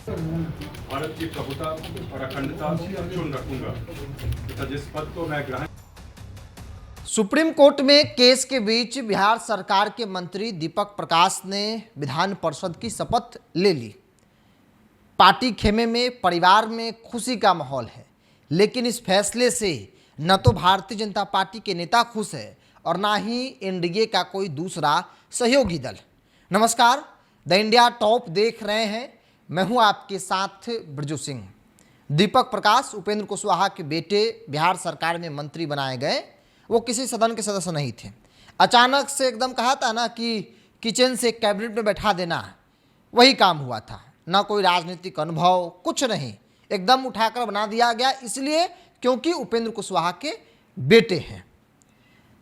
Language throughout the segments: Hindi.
भारत की प्रभुता और अखंडता अक्षुण्ण रखूंगा तथा जिस पद को मैं ग्रहण। सुप्रीम कोर्ट में केस के बीच बिहार सरकार के मंत्री दीपक प्रकाश ने विधान परिषद की शपथ ले ली। पार्टी खेमे में परिवार में खुशी का माहौल है, लेकिन इस फैसले से न तो भारतीय जनता पार्टी के नेता खुश है और ना ही एनडीए का कोई दूसरा सहयोगी दल। नमस्कार, द इंडिया टॉप देख रहे हैं, मैं हूं आपके साथ ब्रजू सिंह। दीपक प्रकाश उपेंद्र कुशवाहा के बेटे बिहार सरकार में मंत्री बनाए गए। वो किसी सदन के सदस्य नहीं थे। अचानक से एकदम कहा था ना कि किचन से कैबिनेट में बैठा देना, वही काम हुआ था। ना कोई राजनीतिक अनुभव, कुछ नहीं, एकदम उठाकर बना दिया गया, इसलिए क्योंकि उपेंद्र कुशवाहा के बेटे हैं।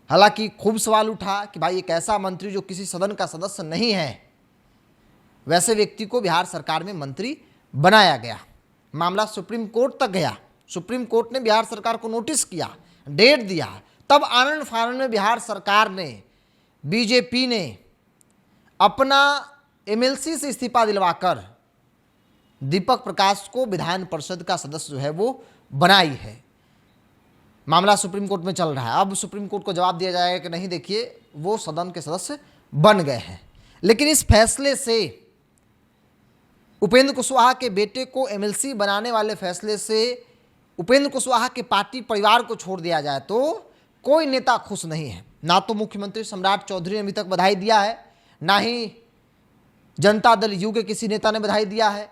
हालांकि खूब सवाल उठा कि भाई एक ऐसा मंत्री जो किसी सदन का सदस्य नहीं है, वैसे व्यक्ति को बिहार सरकार में मंत्री बनाया गया। मामला सुप्रीम कोर्ट तक गया। सुप्रीम कोर्ट ने बिहार सरकार को नोटिस किया, डेट दिया। तब आनंद फानंद में बिहार सरकार ने, बीजेपी ने अपना एमएलसी से इस्तीफा दिलवाकर दीपक प्रकाश को विधान परिषद का सदस्य जो है वो बनाई है। मामला सुप्रीम कोर्ट में चल रहा है। अब सुप्रीम कोर्ट को जवाब दिया जाएगा कि नहीं, देखिए वो सदन के सदस्य बन गए हैं। लेकिन इस फैसले से, उपेंद्र कुशवाहा के बेटे को एमएलसी बनाने वाले फैसले से उपेंद्र कुशवाहा के पार्टी परिवार को छोड़ दिया जाए तो कोई नेता खुश नहीं है। ना तो मुख्यमंत्री सम्राट चौधरी ने अभी तक बधाई दिया है, ना ही जनता दल यू के किसी नेता ने बधाई दिया है,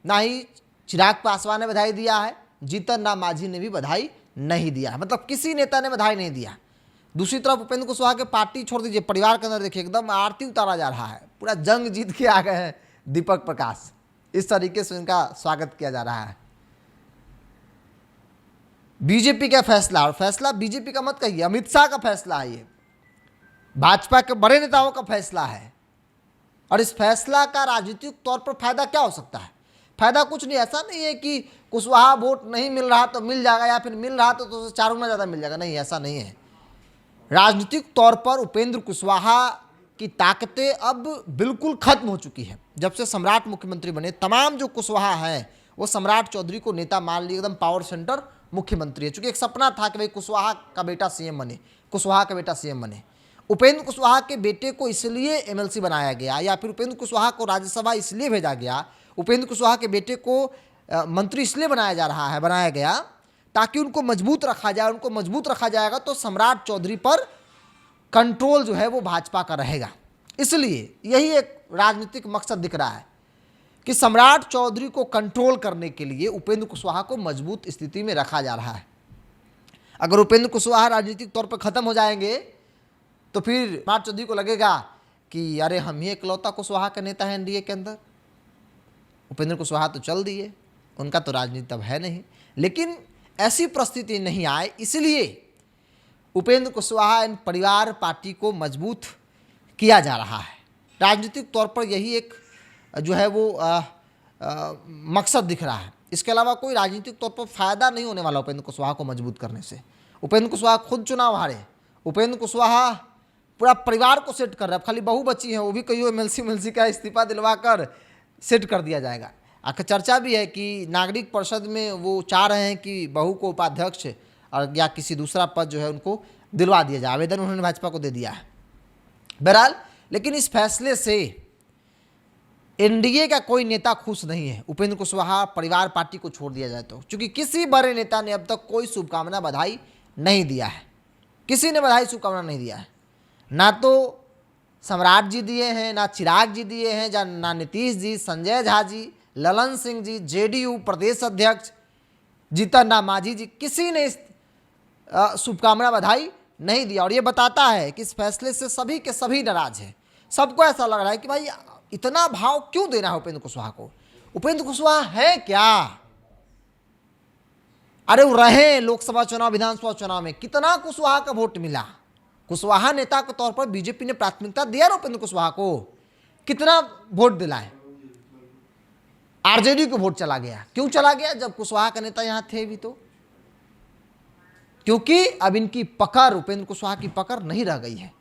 ना ही चिराग पासवान ने बधाई दिया है, जीतन राम मांझी ने भी बधाई नहीं दिया है। मतलब किसी नेता ने बधाई नहीं दिया। दूसरी तरफ उपेंद्र कुशवाहा के पार्टी छोड़ दीजिए, परिवार के अंदर देखिए एकदम आरती उतारा जा रहा है। पूरा जंग जीत के आ गए हैं दीपक प्रकाश। इस तरीके से उनका स्वागत किया जा रहा है। बीजेपी का फैसला, और फैसला बीजेपी का मत कहिए, अमित शाह का फैसला है, ये भाजपा के बड़े नेताओं का फैसला है। और इस फैसला का राजनीतिक तौर पर फायदा क्या हो सकता है? फायदा कुछ नहीं। ऐसा नहीं है कि कुशवाहा वोट नहीं मिल रहा तो मिल जाएगा, या फिर मिल रहा तो उसे 4 गुना ज़्यादा मिल जाएगा। नहीं, ऐसा नहीं है। राजनीतिक तौर पर उपेंद्र कुशवाहा की ताकतें अब बिल्कुल खत्म हो चुकी है। जब से सम्राट मुख्यमंत्री बने, तमाम जो कुशवाहा हैं वो सम्राट चौधरी को नेता मान लिए, एकदम पावर सेंटर मुख्यमंत्री है। चूंकि एक सपना था कि भाई कुशवाहा का बेटा सीएम बने, कुशवाहा का बेटा सीएम बने। उपेंद्र कुशवाहा के बेटे को इसलिए एमएलसी बनाया गया, या फिर उपेंद्र कुशवाहा को राज्यसभा इसलिए भेजा गया, उपेंद्र कुशवाहा के बेटे को मंत्री इसलिए बनाया गया ताकि उनको मजबूत रखा जाए। उनको मजबूत रखा जाएगा तो सम्राट चौधरी पर कंट्रोल जो है वो भाजपा का रहेगा। इसलिए यही एक राजनीतिक मकसद दिख रहा है कि सम्राट चौधरी को कंट्रोल करने के लिए उपेंद्र कुशवाहा को मजबूत स्थिति में रखा जा रहा है। अगर उपेंद्र कुशवाहा राजनीतिक तौर पर खत्म हो जाएंगे तो फिर सम्राट चौधरी को लगेगा कि अरे हम ही इकलौता कुशवाहा का नेता है एनडीए के अंदर। उपेंद्र कुशवाहा तो चल दिए, उनका तो राजनीति अब है नहीं। लेकिन ऐसी परिस्थिति नहीं आए, इसलिए उपेंद्र कुशवाहा इन परिवार पार्टी को मजबूत किया जा रहा है। राजनीतिक तौर पर यही एक जो है वो मकसद दिख रहा है। इसके अलावा कोई राजनीतिक तौर पर फायदा नहीं होने वाला उपेंद्र कुशवाहा को मजबूत करने से। उपेंद्र कुशवाहा खुद चुनाव हारे। उपेंद्र कुशवाहा पूरा परिवार को सेट कर रहे हैं। खाली बहू बची है, वो भी कहियो एमएलसी का इस्तीफा दिलवा कर सेट कर दिया जाएगा। आखिर चर्चा भी है कि नागरिक परिषद में वो चाह रहे हैं कि बहू को उपाध्यक्ष और या किसी दूसरा पद जो है उनको दिलवा दिया जाए। आवेदन उन्होंने भाजपा को दे दिया है। बहरहाल, लेकिन इस फैसले से एनडीए का कोई नेता खुश नहीं है। उपेंद्र कुशवाहा परिवार पार्टी को छोड़ दिया जाए तो, क्योंकि किसी बड़े नेता ने अब तक कोई शुभकामना बधाई नहीं दिया है। किसी ने बधाई शुभकामना नहीं दिया है। ना तो सम्राट जी दिए हैं, ना चिराग जी दिए हैं, ना नीतीश जी, संजय झा जी, ललन सिंह जी, जेडीयू प्रदेश अध्यक्ष जीतन राम मांझी जी, किसी ने शुभकामना बधाई नहीं दिया। और ये बताता है कि इस फैसले से सभी के सभी नाराज हैं। सबको ऐसा लग रहा है कि भाई इतना भाव क्यों देना है उपेंद्र कुशवाहा को? उपेंद्र कुशवाहा है क्या? अरे वो रहे लोकसभा चुनाव, विधानसभा चुनाव में कितना कुशवाहा का वोट मिला। कुशवाहा नेता के तौर पर बीजेपी ने प्राथमिकता दिया ना उपेंद्र कुशवाहा को। कितना वोट दिलाए? आरजेडी को वोट चला गया। क्यों चला गया जब कुशवाहा का नेता यहां थे भी? तो क्योंकि अब इनकी पकड़, उपेंद्र कुशवाहा की पकड़ नहीं रह गई है।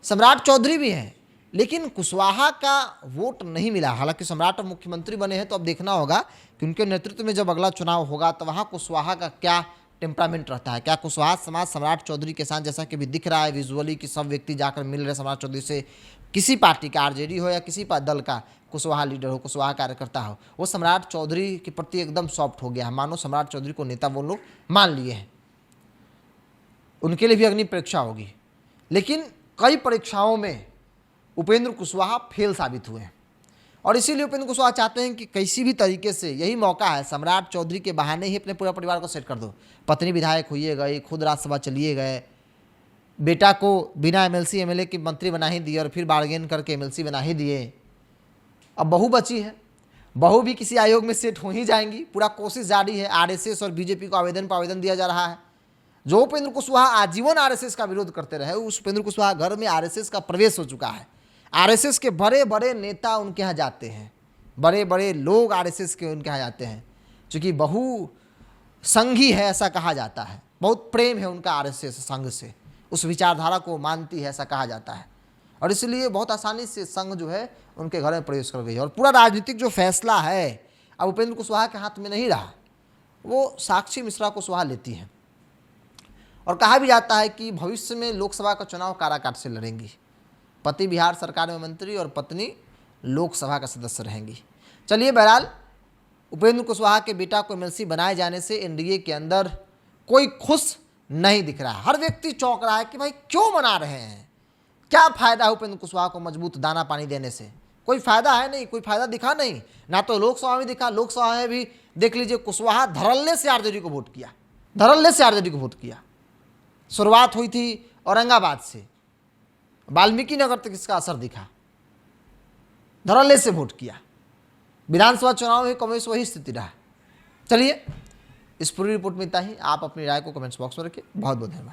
सम्राट चौधरी भी हैं, लेकिन कुशवाहा का वोट नहीं मिला। हालांकि सम्राट अब मुख्यमंत्री बने हैं, तो अब देखना होगा कि उनके नेतृत्व में जब अगला चुनाव होगा तो वहाँ कुशवाहा का क्या टेम्परामेंट रहता है। क्या कुशवाहा समाज सम्राट चौधरी के साथ, जैसा कि भी दिख रहा है विजुअली कि सब व्यक्ति जाकर मिल रहे सम्राट चौधरी से, किसी पार्टी का, आरजेडी हो या किसी दल का कुशवाहा लीडर हो, कुशवाहा कार्यकर्ता हो, वो सम्राट चौधरी के प्रति एकदम सॉफ्ट हो गया है। मानो सम्राट चौधरी को नेता वो लोग मान लिए हैं। उनके लिए भी अग्नि परीक्षा होगी, लेकिन कई परीक्षाओं में उपेंद्र कुशवाहा फेल साबित हुए हैं और इसीलिए उपेंद्र कुशवाहा चाहते हैं कि किसी भी तरीके से, यही मौका है, सम्राट चौधरी के बहाने ही अपने पूरा परिवार को सेट कर दो। पत्नी विधायक हुई गई, खुद राज्यसभा चलिए गए, बेटा को बिना एमएलसी एमएलए के मंत्री बना ही दिए और फिर बार्गेन करके एमएलसी बना ही दिए। अब बहू बची है, बहू भी किसी आयोग में सेट हो ही जाएंगी। पूरा कोशिश जारी है। आरएसएस और बीजेपी को आवेदन पर आवेदन दिया जा रहा है। जो उपेंद्र कुशवाहा आजीवन आरएसएस का विरोध करते रहे, उस उपेंद्र कुशवाहा घर में आरएसएस का प्रवेश हो चुका है। आरएसएस के बड़े बड़े नेता उनके यहाँ जाते हैं, बड़े बड़े लोग आरएसएस के उनके यहाँ जाते हैं, क्योंकि बहु संघी है ऐसा कहा जाता है। बहुत प्रेम है उनका आरएसएस संघ से, उस विचारधारा को मानती है ऐसा कहा जाता है, और इसलिए बहुत आसानी से संघ जो है उनके घर में प्रवेश कर गई है। और पूरा राजनीतिक जो फैसला है अब उपेंद्र कुशवाहा के हाथ में नहीं रहा, वो साक्षी मिश्रा कुशवाहा लेती हैं। और कहा भी जाता है कि भविष्य में लोकसभा का चुनाव काराकाट से लड़ेंगी। पति बिहार सरकार में मंत्री और पत्नी लोकसभा का सदस्य रहेंगी। चलिए, बहरहाल उपेंद्र कुशवाहा के बेटा को एमएलसी बनाए जाने से एनडीए के अंदर कोई खुश नहीं दिख रहा है। हर व्यक्ति चौंक रहा है कि भाई क्यों मना रहे हैं, क्या फायदा है उपेंद्र कुशवाहा को मजबूत दाना पानी देने से? कोई फायदा है नहीं, कोई फायदा दिखा नहीं। ना तो लोकसभा में दिखा, लोकसभा में भी देख लीजिए कुशवाहा धड़ल्ले से आरजेडी को वोट किया, धड़ल्ले से आरजेडी को वोट किया। शुरुआत हुई थी औरंगाबाद से, वाल्मीकि नगर तक इसका असर दिखा, धड़ल्ले से वोट किया। विधानसभा चुनाव में कमोबेश वही स्थिति रहा। चलिए, इस पूरी रिपोर्ट में इतना ही। आप अपनी राय को कमेंट्स बॉक्स में रखिए। बहुत बहुत धन्यवाद।